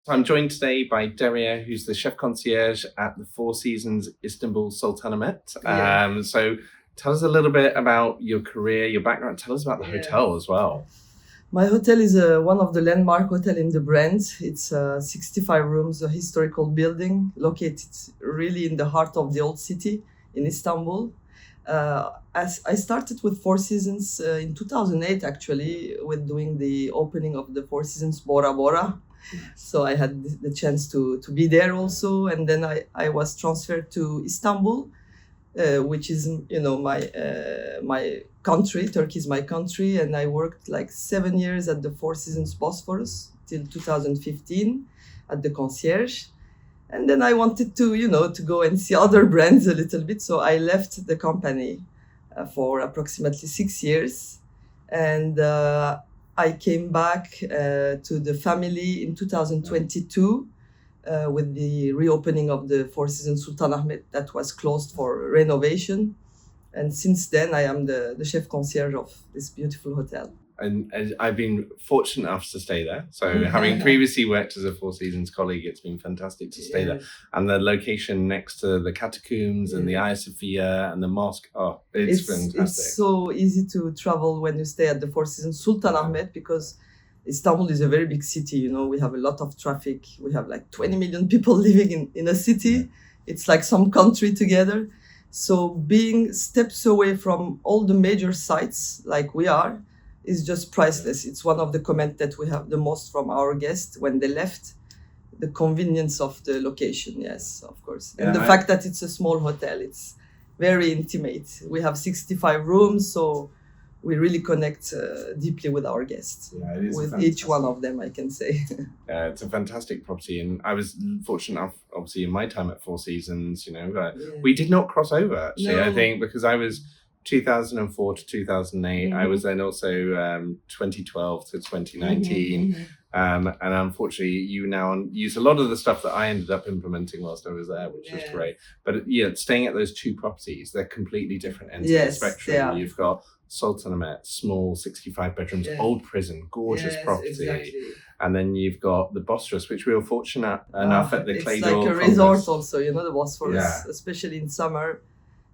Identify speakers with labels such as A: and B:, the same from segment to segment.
A: I'm joined today by Derya, who's the chef concierge at the Four Seasons Istanbul Sultanahmet. So tell us a little bit about your career, your background. Tell us about the hotel as well.
B: My hotel is one of the landmark hotel in the brand. It's 65 rooms, a historical building located really in the heart of the old city in Istanbul. As I started with Four Seasons in 2008, actually, with doing the opening of the Four Seasons Bora Bora. So I had the chance to be there also, and then I was transferred to Istanbul, which is my country. Turkey is my country, and I worked like 7 years at the Four Seasons Bosphorus till 2015 at the Concierge, and then I wanted to go and see other brands a little bit. So I left the company for approximately 6 years, and I came back to the family in 2022 with the reopening of the Four Seasons Sultanahmet that was closed for renovation. And since then, I am the chef concierge of this beautiful hotel.
A: And I've been fortunate enough to stay there. So having previously worked as a Four Seasons colleague, it's been fantastic to stay there. And the location next to the catacombs and the Hagia Sophia and the mosque, it's fantastic.
B: It's so easy to travel when you stay at the Four Seasons Sultanahmet because Istanbul is a very big city. We have a lot of traffic. We have like 20 million people living in a city. It's like some country together. So being steps away from all the major sites like we are, is just priceless. It's one of the comments that we have the most from our guests when they left. The convenience of the location, yes, of course. And the fact that it's a small hotel, it's very intimate. We have 65 rooms, so we really connect deeply with our guests.
A: Yeah, it is
B: with each one of them, I can say.
A: It's a fantastic property, and I was fortunate enough, obviously, in my time at Four Seasons, we did not cross over, actually, I think, because I was 2004 to 2008. I was then also 2012 to 2019. And unfortunately, you now use a lot of the stuff that I ended up implementing whilst I was there, which was great. But staying at those two properties, they're completely different ends of the spectrum.
B: Yeah.
A: You've got Sultanahmet, small 65 bedrooms, old prison, gorgeous property.
B: Exactly.
A: And then you've got the Bosphorus, which we were fortunate enough at the Clay
B: It's like a resort also, the Bosphorus, especially in summer.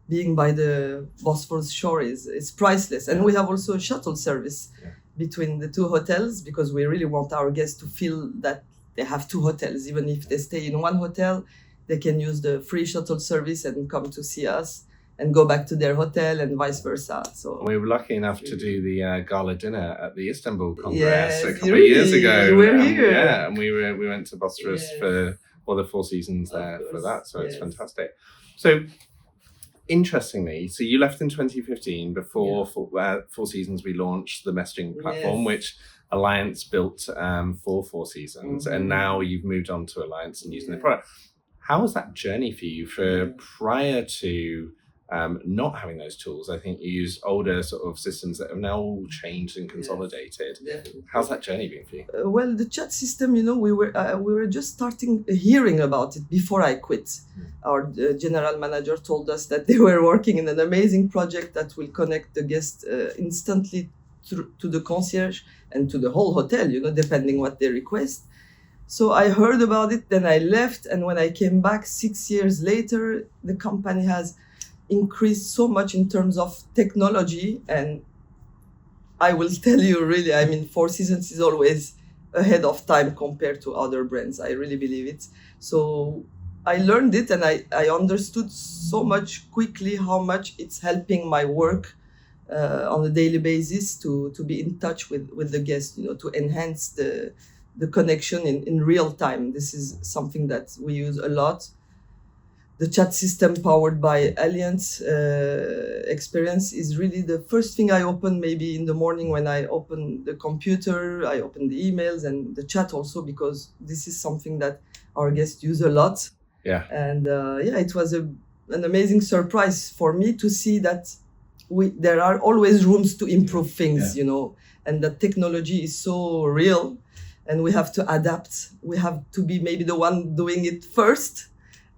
B: Being by the Bosphorus shore is priceless. And we have also a shuttle service between the two hotels because we really want our guests to feel that they have two hotels. Even if they stay in one hotel, they can use the free shuttle service and come to see us and go back to their hotel and vice versa. So
A: we were lucky enough to do the gala dinner at the Istanbul Congress a couple of years ago.
B: You were here.
A: And we went to Bosphorus for the Four Seasons there for that. So it's fantastic. So interestingly, so you left in 2015 before Four Seasons. We launched the messaging platform, which Alliants built for Four Seasons, and now you've moved on to Alliants and using the product. How was that journey for you? Prior to not having those tools, I think you used older sort of systems that have now all changed and consolidated. How's that journey been for you?
B: Well, the chat system, we were just starting hearing about it before I quit. Our general manager told us that they were working in an amazing project that will connect the guests instantly to the concierge and to the whole hotel, depending what they request. So I heard about it, then I left, and when I came back 6 years later, the company has increased so much in terms of technology, and I will tell you really, Four Seasons is always ahead of time compared to other brands. I really believe it. So I learned it, and I understood so much quickly how much it's helping my work on a daily basis to be in touch with the guests, to enhance the connection in real time. This is something that we use a lot. The chat system powered by Alliants experience is really the first thing I open maybe in the morning when I open the computer. I open the emails and the chat also, because this is something that our guests use a lot.
A: Yeah.
B: And it was an amazing surprise for me to see that there are always rooms to improve things, and the technology is so real and we have to adapt. We have to be maybe the one doing it first.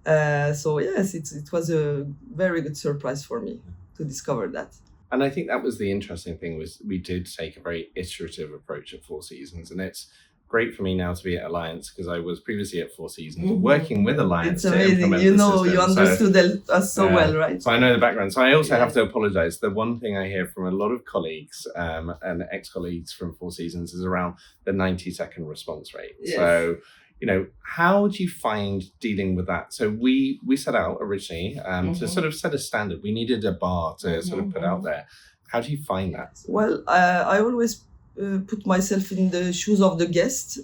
B: So yes, it was a very good surprise for me to discover that.
A: And I think that was the interesting thing, was we did take a very iterative approach at Four Seasons, and it's great for me now to be at Alliance because I was previously at Four Seasons working with Alliance.
B: It's amazing. You know, you understood us so well, right?
A: So I know the background. So I also have to apologize. The one thing I hear from a lot of colleagues and ex-colleagues from Four Seasons is around the 90-second response rate.
B: Yes.
A: So, you know, how do you find dealing with that? So we set out originally to sort of set a standard. We needed a bar to sort of put out there. How do you find that?
B: Well, I always put myself in the shoes of the guest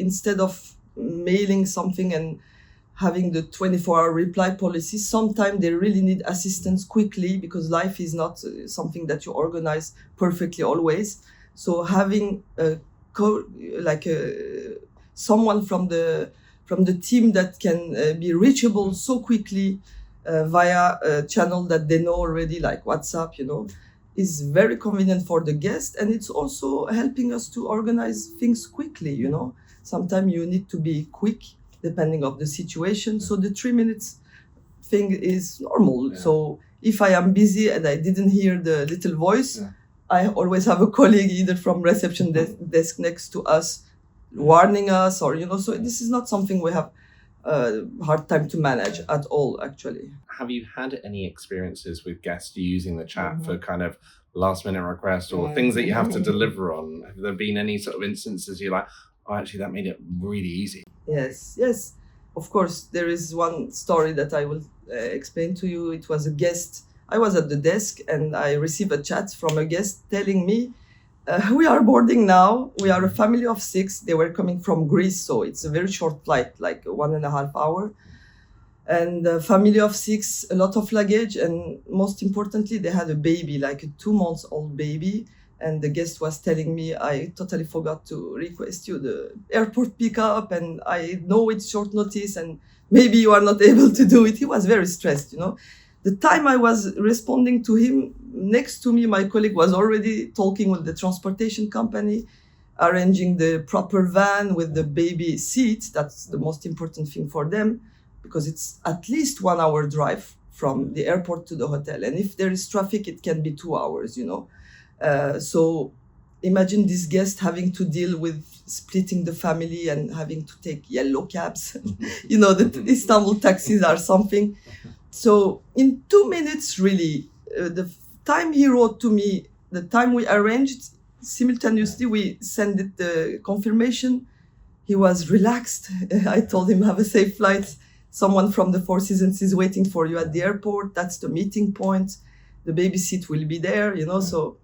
B: instead of mailing something and having the 24-hour reply policy. Sometimes they really need assistance quickly because life is not something that you organize perfectly always. So having someone from the team that can be reachable so quickly via a channel that they know already, like WhatsApp, you know, is very convenient for the guest, and it's also helping us to organize things quickly, you know. Sometimes you need to be quick depending on the situation. So the 3 minutes thing is normal. Yeah. So if I am busy and I didn't hear the little voice, I always have a colleague either from reception desk next to us warning us, or, you know, so this is not something we have hard time to manage at all, actually.
A: Have you had any experiences with guests using the chat for kind of last minute requests or things that you have to deliver on? Have there been any sort of instances you're like, oh, actually that made it really easy?
B: Yes. Of course, there is one story that I will explain to you. It was a guest. I was at the desk and I received a chat from a guest telling me, we are boarding now. We are a family of 6. They were coming from Greece, so it's a very short flight, like 1.5 hours. And a family of 6, a lot of luggage, and most importantly, they had a baby, like a 2-month-old baby. And the guest was telling me, I totally forgot to request you the airport pickup, and I know it's short notice, and maybe you are not able to do it. He was very stressed, you know. The time I was responding to him, next to me, my colleague was already talking with the transportation company, arranging the proper van with the baby seat. That's the most important thing for them, because it's at least 1 hour drive from the airport to the hotel. And if there is traffic, it can be 2 hours, you know. So imagine this guest having to deal with splitting the family and having to take yellow cabs. You know, the Istanbul taxis are something. So in 2 minutes, really, the time he wrote to me, the time we arranged, simultaneously we sent it the confirmation. He was relaxed. I told him, have a safe flight. Someone from the Four Seasons is waiting for you at the airport. That's the meeting point. The baby seat will be there, you know. So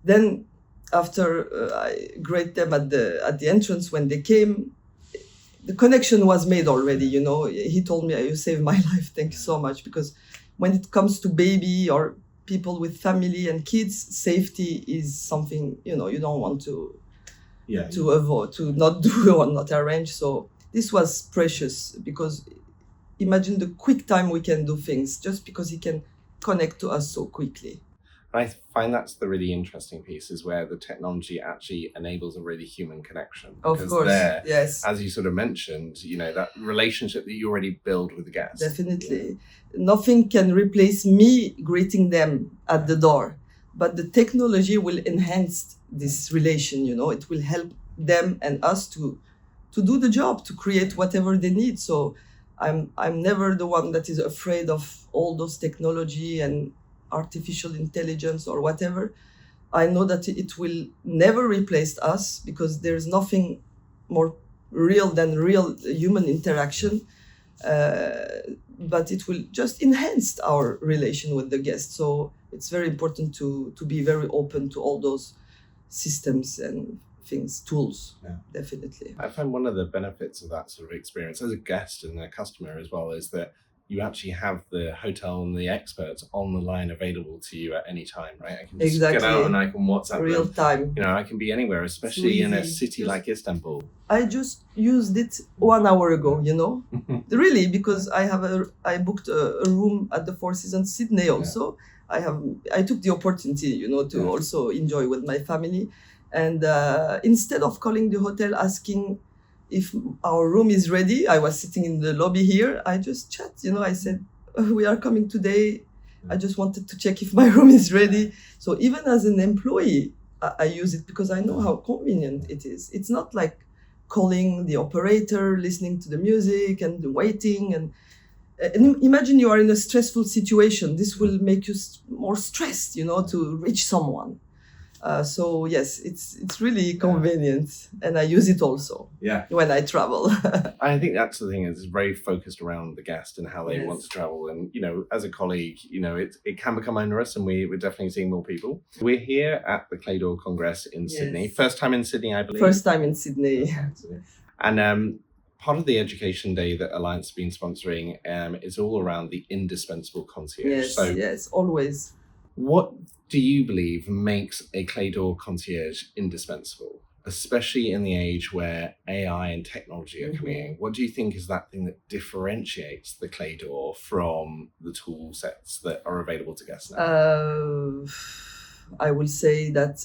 B: then after I greeted them at the entrance when they came, the connection was made already, you know. He told me, you saved my life. Thank you so much. Because when it comes to baby or people with family and kids, safety is something, you know, you don't want to avoid, to not do or not arrange. So this was precious, because imagine the quick time we can do things just because he can connect to us so quickly.
A: I find that's the really interesting piece, is where the technology actually enables a really human connection.
B: Of course, yes.
A: As you sort of mentioned, you know, that relationship that you already build with the guests.
B: Definitely. Nothing can replace me greeting them at the door, but the technology will enhance this relation, you know. It will help them and us to do the job, to create whatever they need. So I'm never the one that is afraid of all those technology and artificial intelligence or whatever. I know that it will never replace us, because there's nothing more real than real human interaction. But it will just enhance our relation with the guest. So it's very important to be very open to all those systems and things, tools. Definitely.
A: I find one of the benefits of that sort of experience as a guest and a customer as well is that you actually have the hotel and the experts on the line available to you at any time, right? I can just get out and I can WhatsApp
B: real
A: them.
B: Time.
A: You know, I can be anywhere, especially in a city like Istanbul.
B: I just used it 1 hour ago, you know, really, because I booked a room at the Four Seasons Sydney also. I took the opportunity, you know, to also enjoy with my family. And instead of calling the hotel asking if our room is ready, I was sitting in the lobby here. I just chat, you know, I said, we are coming today. I just wanted to check if my room is ready. So even as an employee, I use it because I know how convenient it is. It's not like calling the operator, listening to the music and waiting. And imagine you are in a stressful situation. This will make you more stressed, to reach someone. So yes, it's really convenient, and I use it also when I travel.
A: I think that's the thing, is it's very focused around the guest and how they
B: Yes.
A: want to travel. And, as a colleague, it can become onerous, and we're definitely seeing more people. We're here at the Clay Door Congress in Sydney. First time in Sydney, I believe.
B: First time in Sydney.
A: And part of the education day that Alliance has been sponsoring is all around the indispensable concierge.
B: Yes, always.
A: What do you believe makes a Clay Door concierge indispensable, especially in the age where AI and technology are coming in? What do you think is that thing that differentiates the Clay Door from the tool sets that are available to guests now?
B: I will say that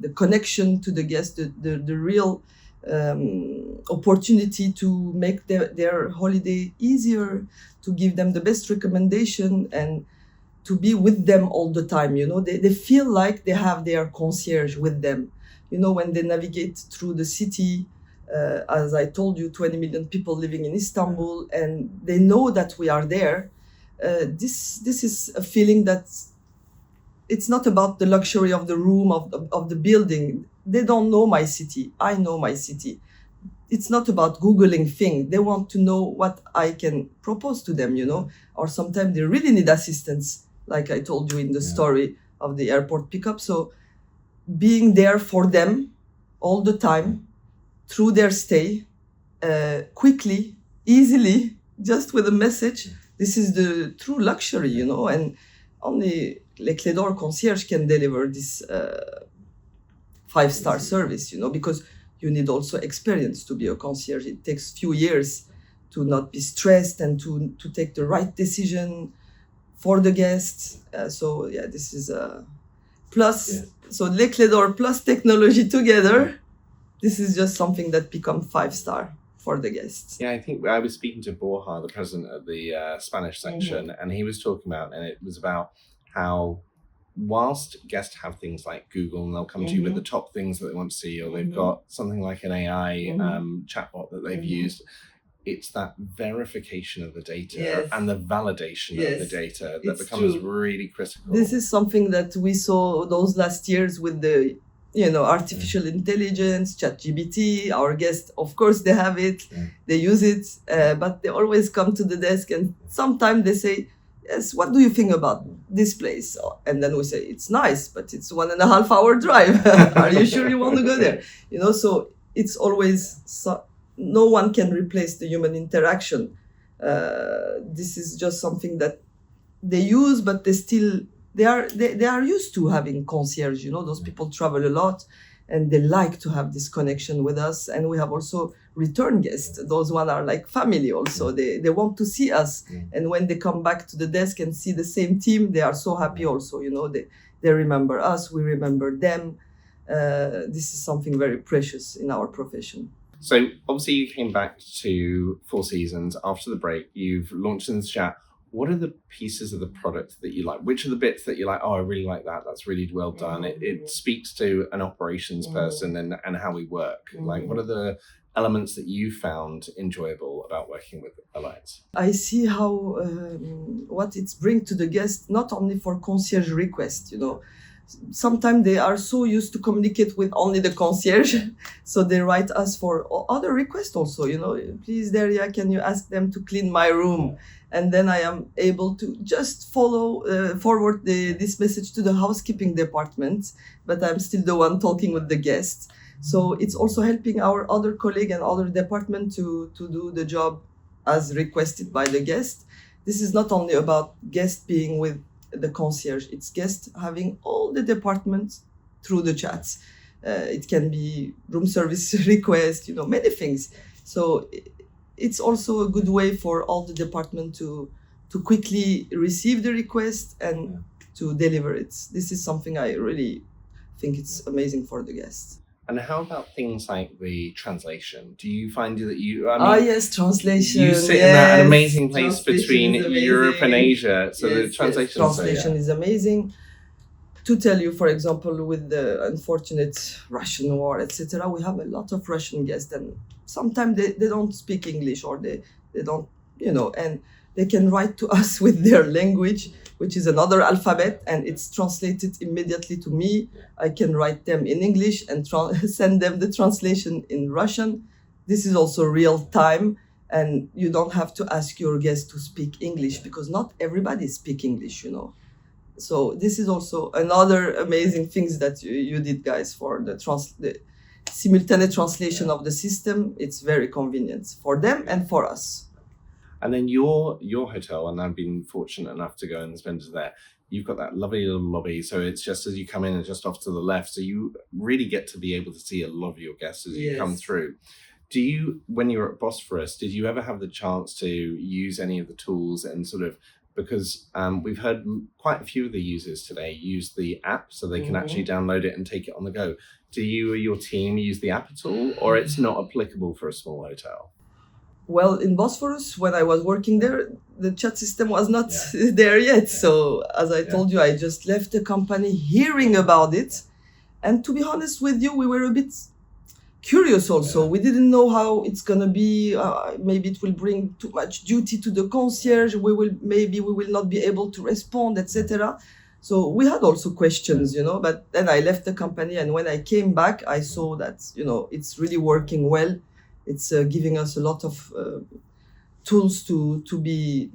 B: the connection to the guest, the real opportunity to make their holiday easier, to give them the best recommendation, and to be with them all the time. They feel like they have their concierge with them. When they navigate through the city, as I told you, 20 million people living in Istanbul, and they know that we are there. This is a feeling that it's not about the luxury of the room, of the building. They don't know my city. I know my city. It's not about Googling things. They want to know what I can propose to them, or sometimes they really need assistance, like I told you in the story of the airport pickup. So being there for them all the time, through their stay, quickly, easily, just with a message, this is the true luxury, and only Le Clay Door Concierge can deliver this 5-star service, because you need also experience to be a concierge. It takes few years to not be stressed and to take the right decision for the guests. This is a plus. Yeah. So Le Clay Door plus technology together, this is just something that becomes 5-star for the guests.
A: Yeah, I think I was speaking to Borja, the president of the Spanish section, and he was talking about, and it was about how whilst guests have things like Google, and they'll come to you with the top things that they want to see, or they've got something like an AI chatbot that they've used, it's that verification of the data and the validation of the data that becomes really critical.
B: This is something that we saw those last years with the artificial intelligence, ChatGPT. Our guests, of course, they have it, they use it, but they always come to the desk, and sometimes they say, yes, what do you think about this place? And then we say, it's nice, but it's 1.5 hour drive. Are you sure you want to go there? So it's always, no one can replace the human interaction. This is just something that they use, but they are used to having concierge. Those people travel a lot, and they like to have this connection with us. And we have also return guests. Those ones are like family also. They want to see us. And when they come back to the desk and see the same team, they are so happy also. They remember us, we remember them. This is something very precious in our profession.
A: So obviously you came back to Four Seasons after the break. You've launched in the chat. What are the pieces of the product that you like? Which are the bits that you're like, oh, I really like that. That's really well done. It speaks to an operations person and how we work. Like, what are the elements that you found enjoyable about working with Alliance?
B: I see how what it's bring to the guest, not only for concierge requests, Sometimes they are so used to communicate with only the concierge, so they write us for other requests also, please, Derya, can you ask them to clean my room? And then I am able to just forward this message to the housekeeping department, but I'm still the one talking with the guest. So it's also helping our other colleague and other department to do the job as requested by the guest. This is not only about guest being with the concierge, it's guest having all the departments through the chats. It can be room service request, many things. So it's also a good way for all the department to quickly receive the request and to deliver it. This is something I really think it's amazing for the guests.
A: And how about things like the translation? Do you find that
B: yes, translation.
A: You sit in that amazing place between Europe and Asia. So the translation
B: is amazing. to tell you, for example, with the unfortunate Russian war, etc., we have a lot of Russian guests, and sometimes they don't speak English, or they don't, and they can write to us with their language, which is another alphabet, and it's translated immediately to me. I can write them in English and send them the translation in Russian. This is also real time, and you don't have to ask your guests to speak English, because not everybody speaks English, So this is also another amazing things that you did, guys, for the simultaneous translation of the system. It's very convenient for them and for us.
A: And then your hotel, and I've been fortunate enough to go and spend it there, you've got that lovely little lobby. So it's just as you come in and just off to the left. So you really get to be able to see a lot of your guests as you come through. When you were at Bosphorus, did you ever have the chance to use any of the tools and sort of, because we've heard quite a few of the users today use the app so they can actually download it and take it on the go. Do you or your team use the app at all, or it's not applicable for a small hotel?
B: Well, in Bosphorus, when I was working there, the chat system was not there yet. So as I told you, I just left the company hearing about it. And to be honest with you, we were a bit curious also. We didn't know how it's going to be. Maybe it will bring too much duty to the concierge. Maybe we will not be able to respond, etc. So we had also questions, but then I left the company. And when I came back, I saw that, it's really working well. It's giving us a lot of tools to be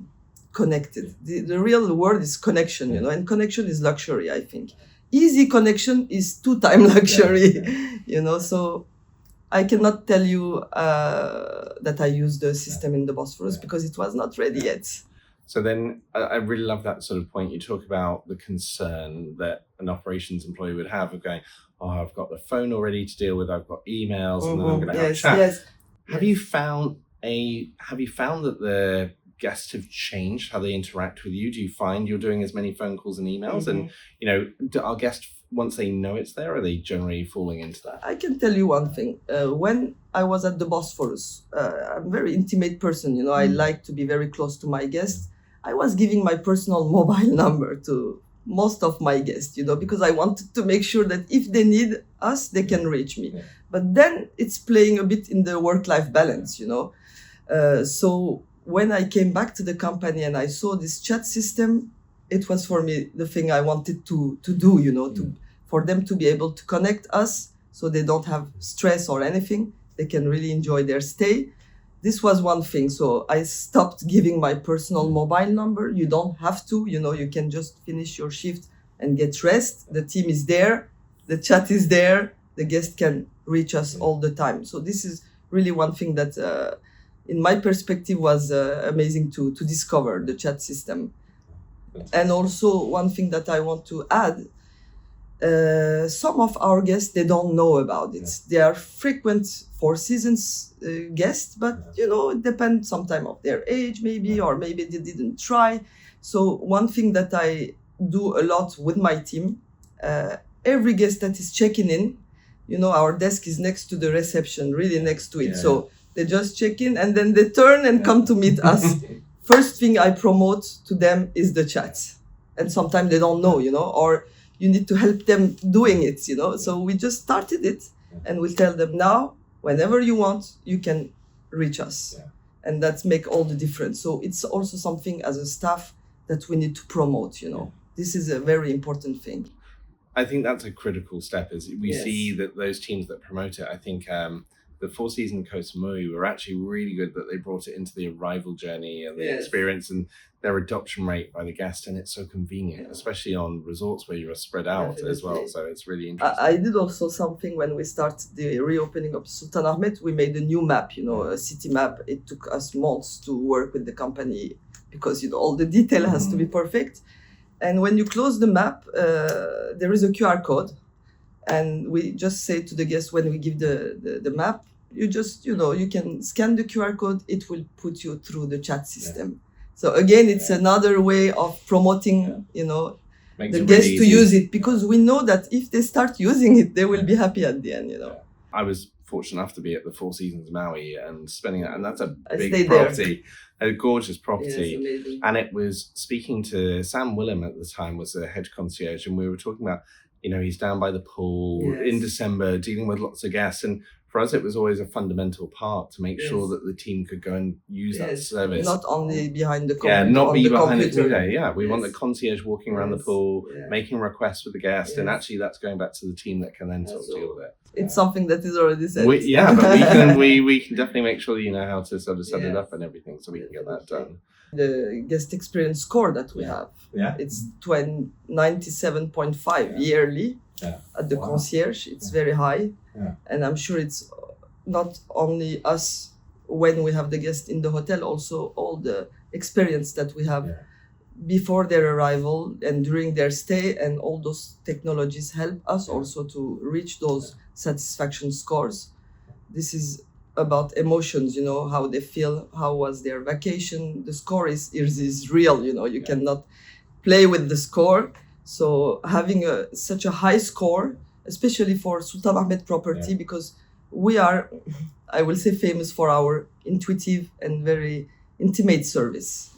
B: connected. The real word is connection, and connection is luxury, I think. Easy connection is 2-time luxury, so I cannot tell you that I used the system in the Bosphorus because it was not ready yet.
A: So then I really love that sort of point. You talk about the concern that an operations employee would have of going, I've got the phone already to deal with, I've got emails, and then I'm going to have a chat.
B: Yes.
A: Have you found that the guests have changed how they interact with you? Do you find you're doing as many phone calls and emails? And, do our guests, once they know it's there, are they generally falling into that?
B: I can tell you one thing. When I was at the Bosphorus, I'm a very intimate person. I like to be very close to my guests. I was giving my personal mobile number to most of my guests, because I wanted to make sure that if they need us, they can reach me. Yeah. But then it's playing a bit in the work-life balance, So when I came back to the company and I saw this chat system, it was for me the thing I wanted to do, for them to be able to connect us so they don't have stress or anything. They can really enjoy their stay. This was one thing. So I stopped giving my personal mobile number. You don't have to, you can just finish your shift and get rest. The team is there. The chat is there. The guest can reach us all the time. So this is really one thing that, in my perspective, was amazing to discover the chat system. And also one thing that I want to add, some of our guests, they don't know about it. They are frequent Four Seasons guests, but it depends sometimes of their age maybe, or maybe they didn't try. So one thing that I do a lot with my team, every guest that is checking in, our desk is next to the reception, really next to it. So they just check in and then they turn and come to meet us. First thing I promote to them is the chat. And sometimes they don't know, or you need to help them doing it, So we just started it and we'll tell them now, whenever you want, you can reach us. Yeah. And that's make all the difference. So it's also something as a staff that we need to promote, This is a very important thing.
A: I think that's a critical step, is we see that those teams that promote it, I think the Four Seasons Koh Samui were actually really good that they brought it into the arrival journey and the experience and their adoption rate by the guest. And it's so convenient, especially on resorts where you are spread out as well. So it's really interesting.
B: I did also something when we started the reopening of Sultanahmet. We made a new map, a city map. It took us months to work with the company because, all the detail has to be perfect. And when you close the map, there is a QR code. And we just say to the guests when we give the map, you just, you can scan the QR code, it will put you through the chat system. Yeah. So again, it's another way of promoting, the guests to use it, because we know that if they start using it, they will be happy at the end,
A: I was fortunate enough to be at the Four Seasons Maui and spending that, and that's a
B: I
A: big
B: stayed
A: property, a gorgeous
B: Yes,
A: property.
B: amazing.
A: And it was speaking to Sam Willem at the time, was the head concierge, and we were talking about, he's down by the pool in
B: Yes.
A: December dealing with lots of guests. And for us, it was always a fundamental part to make sure
B: Yes.
A: that the team could go and use that
B: Yes.
A: service.
B: Not only behind the computer.
A: Yeah, not
B: on
A: be
B: the
A: behind the
B: computer.
A: computer. Yeah, we want the
B: Yes.
A: concierge walking around the
B: Yes.
A: pool,
B: Yeah.
A: making requests with the guest, and
B: Yes.
A: actually that's going back to the team that can then sort of
B: So,
A: deal with it.
B: It's something that is already said.
A: But we can definitely make sure you know how to sort of set it
B: Yes.
A: up and everything, so we can get that done.
B: The guest experience score that we have,
A: Yeah.
B: it's 97.5 yearly
A: Yeah.
B: at the concierge. It's very high.
A: Yeah.
B: And I'm sure it's not only us when we have the guest in the hotel, also all the experience that we have before their arrival and during their stay, and all those technologies help us also to reach those satisfaction scores. This is about emotions, how they feel, how was their vacation. The score is real, you cannot play with the score. So having such a high score, especially for Sultanahmet property, because we are, I will say, famous for our intuitive and very intimate service,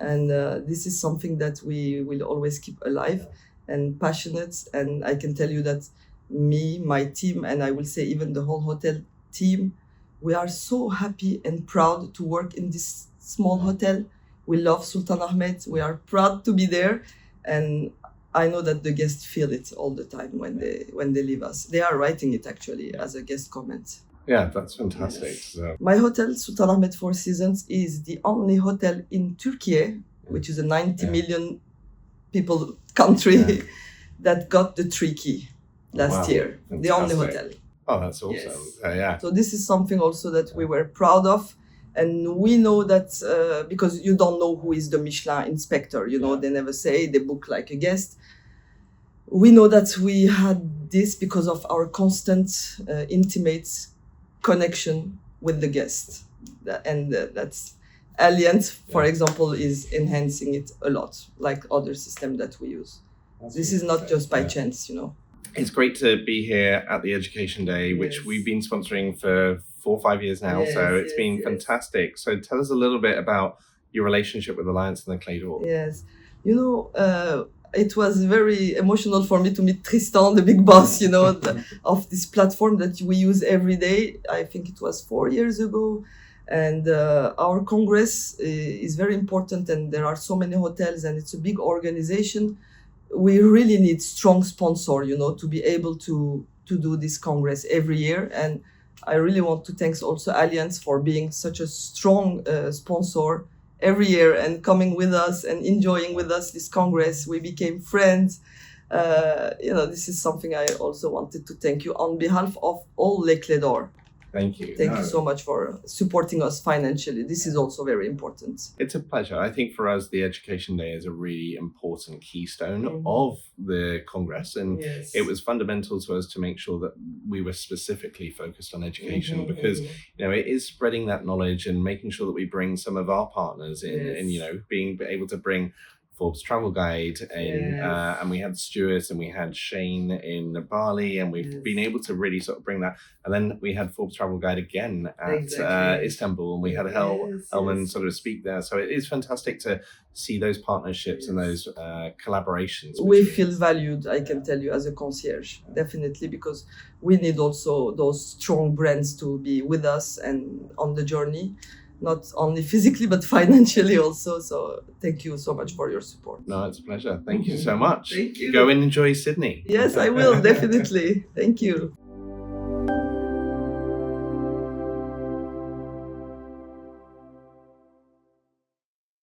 B: and this is something that we will always keep alive and passionate. And I can tell you that me, my team, and I will say even the whole hotel team, we are so happy and proud to work in this small hotel. We love Sultanahmet. We are proud to be there, and I know that the guests feel it all the time when they leave us. They are writing it actually as a guest comment.
A: Yeah, that's fantastic.
B: Yes.
A: So,
B: My hotel, Sultanahmet Four Seasons, is the only hotel in Turkey, which is a 90 million people country, that got the 3 key last year. The only
A: Fantastic.
B: hotel.
A: oh, that's awesome.
B: Yes.
A: Yeah.
B: So this is something also that we were proud of. And we know that because you don't know who is the Michelin inspector, they never say, they book like a guest. We know that we had this because of our constant, intimate connection with the guest. And that's Alliants, for example, is enhancing it a lot, like other system that we use. This is not just by chance,
A: It's great to be here at the Education Day, which
B: Yes.
A: we've been sponsoring for 4 or 5 years now.
B: Yes,
A: So it's been
B: yes.
A: fantastic. So tell us a little bit about your relationship with Alliance and the Clay Door.
B: Yes. It was very emotional for me to meet Tristan, the big boss, of this platform that we use every day. I think it was 4 years ago. And our Congress is very important, and there are so many hotels, and it's a big organization. We really need strong sponsor, to be able to do this Congress every year. And I really want to thank also Alliance for being such a strong sponsor every year and coming with us and enjoying with us this Congress. We became friends. This is something I also wanted to thank you on behalf of all Les Clés d'Or.
A: Thank you.
B: Thank you so much for supporting us financially. This is also very important.
A: It's a pleasure. I think for us, the Education Day is a really important keystone
B: Mhm.
A: of the Congress. And
B: Yes.
A: it was fundamental to us to make sure that we were specifically focused on education because, it is spreading that knowledge and making sure that we bring some of our partners in and, being able to bring Forbes Travel Guide in, and we had Stuart and we had Shane in Bali, and we've been able to really sort of bring that. And then we had Forbes Travel Guide again at Istanbul, and we had Elman sort of speak there. So it is fantastic to see those partnerships and those collaborations.
B: We feel valued, I can tell you, as a concierge, definitely, because we need also those strong brands to be with us and on the journey. Not only physically, but financially also. So thank you so much for your support.
A: No, it's a pleasure. Thank you so much.
B: Thank you.
A: Go and enjoy Sydney.
B: Yes, I will, definitely. Thank you.